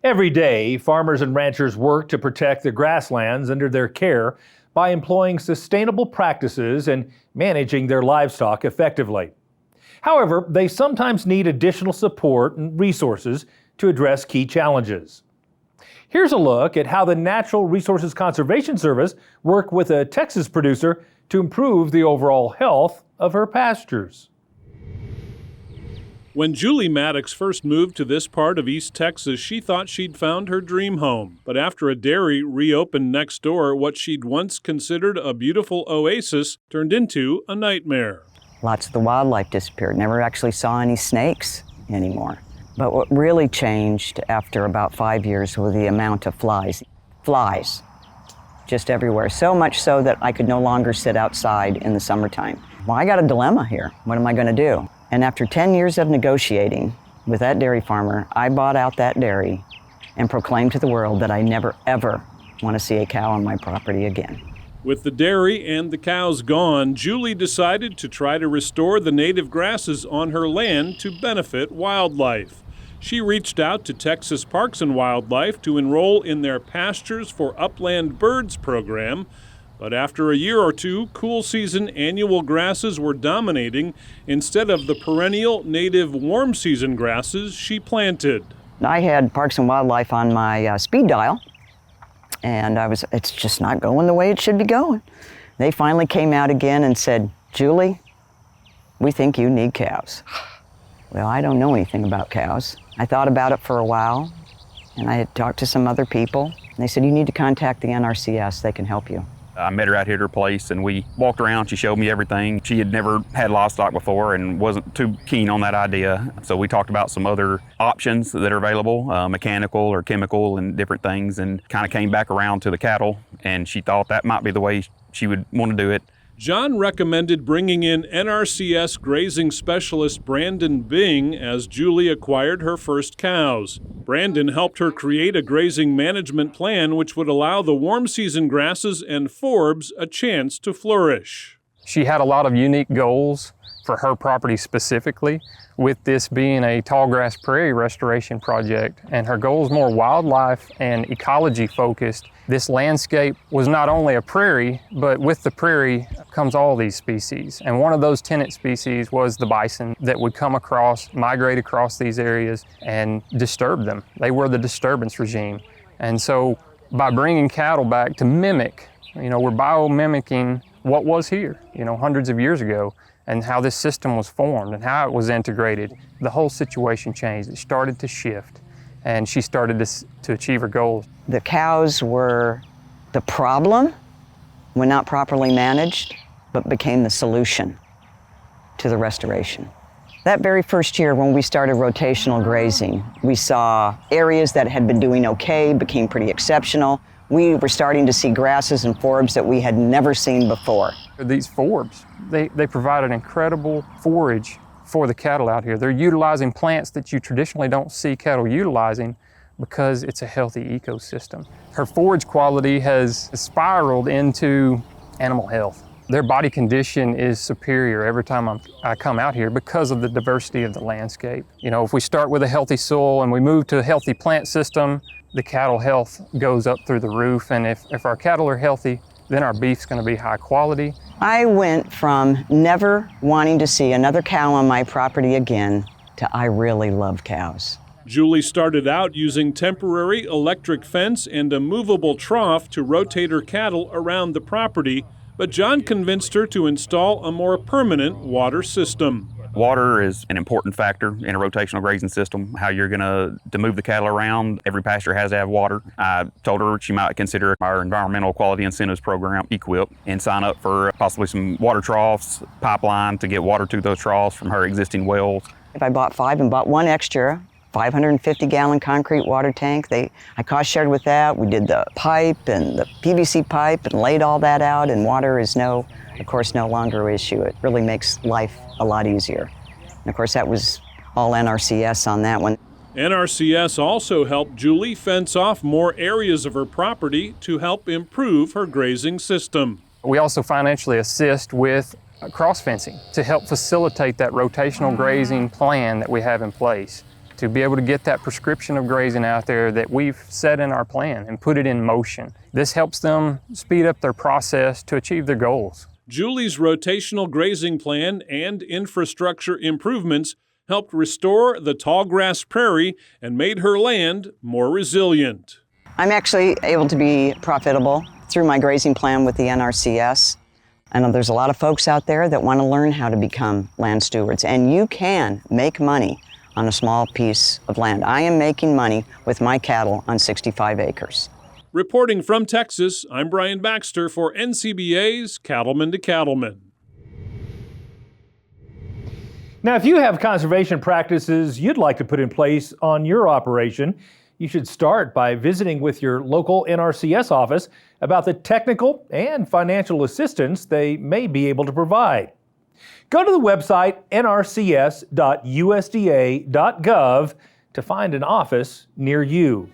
Every day, farmers and ranchers work to protect the grasslands under their care by employing sustainable practices and managing their livestock effectively. However, they sometimes need additional support and resources to address key challenges. Here's a look at how the Natural Resources Conservation Service worked with a Texas producer to improve the overall health of her pastures. When Julie Maddox first moved to this part of East Texas, she thought she'd found her dream home. But after a dairy reopened next door, what she'd once considered a beautiful oasis turned into a nightmare. Lots of the wildlife disappeared. Never actually saw any snakes anymore. But what really changed after about 5 years was the amount of flies. Flies, just everywhere. So much so that I could no longer sit outside in the summertime. Well, I got a dilemma here. What am I going to do? And after 10 years of negotiating with that dairy farmer, I bought out that dairy and proclaimed to the world that I never, ever want to see a cow on my property again. With the dairy and the cows gone, Julie decided to try to restore the native grasses on her land to benefit wildlife. She reached out to Texas Parks and Wildlife to enroll in their Pastures for Upland Birds program. But after a year or two, cool season annual grasses were dominating instead of the perennial native warm season grasses she planted. I had Parks and Wildlife on my speed dial, and it's just not going the way it should be going. They finally came out again and said, "Julie, we think you need cows." Well, I don't know anything about cows. I thought about it for a while, and I had talked to some other people. And they said, "You need to contact the NRCS, they can help you." I met her out here at her place and we walked around. She showed me everything. She had never had livestock before and wasn't too keen on that idea. So we talked about some other options that are available, mechanical or chemical and different things, and kind of came back around to the cattle, and she thought that might be the way she would want to do it. John recommended bringing in NRCS grazing specialist Brandon Bing as Julie acquired her first cows. Brandon helped her create a grazing management plan which would allow the warm season grasses and forbs a chance to flourish. She had a lot of unique goals for her property specifically, with this being a tallgrass prairie restoration project, and her goals more wildlife and ecology focused. This landscape was not only a prairie, but with the prairie comes all these species. And one of those tenant species was the bison that would come across, migrate across these areas and disturb them. They were the disturbance regime. And so by bringing cattle back to mimic, we're biomimicking what was here, hundreds of years ago, and how this system was formed and how it was integrated. The whole situation changed. It started to shift, and she started to achieve her goals. The cows were the problem when not properly managed, but became the solution to the restoration. That very first year when we started rotational grazing, we saw areas that had been doing okay became pretty exceptional. We were starting to see grasses and forbs that we had never seen before. These forbs, they provide an incredible forage for the cattle out here. They're utilizing plants that you traditionally don't see cattle utilizing because it's a healthy ecosystem. Her forage quality has spiraled into animal health. Their body condition is superior every time I come out here because of the diversity of the landscape. If we start with a healthy soil and we move to a healthy plant system, the cattle health goes up through the roof. And if our cattle are healthy, then our beef's going to be high quality. I went from never wanting to see another cow on my property again to I really love cows. Julie started out using temporary electric fence and a movable trough to rotate her cattle around the property, but John convinced her to install a more permanent water system. Water is an important factor in a rotational grazing system, how you're going to move the cattle around. Every pasture has to have water. I told her she might consider our Environmental Quality Incentives Program, EQIP, and sign up for possibly some water troughs, pipeline to get water to those troughs from her existing wells. If I bought 5 and bought 1 extra, 550-gallon concrete water tank, I cost shared with that. We did the pipe and the PVC pipe and laid all that out, and water is no longer an issue. It really makes life a lot easier. And of course, that was all NRCS on that one. NRCS also helped Julie fence off more areas of her property to help improve her grazing system. We also financially assist with cross fencing to help facilitate that rotational grazing plan that we have in place to be able to get that prescription of grazing out there that we've set in our plan and put it in motion. This helps them speed up their process to achieve their goals. Julie's rotational grazing plan and infrastructure improvements helped restore the tallgrass prairie and made her land more resilient. I'm actually able to be profitable through my grazing plan with the NRCS. I know there's a lot of folks out there that want to learn how to become land stewards, and you can make money on a small piece of land. I am making money with my cattle on 65 acres. Reporting from Texas, I'm Brian Baxter for NCBA's Cattleman to Cattleman. Now, if you have conservation practices you'd like to put in place on your operation, you should start by visiting with your local NRCS office about the technical and financial assistance they may be able to provide. Go to the website nrcs.usda.gov to find an office near you.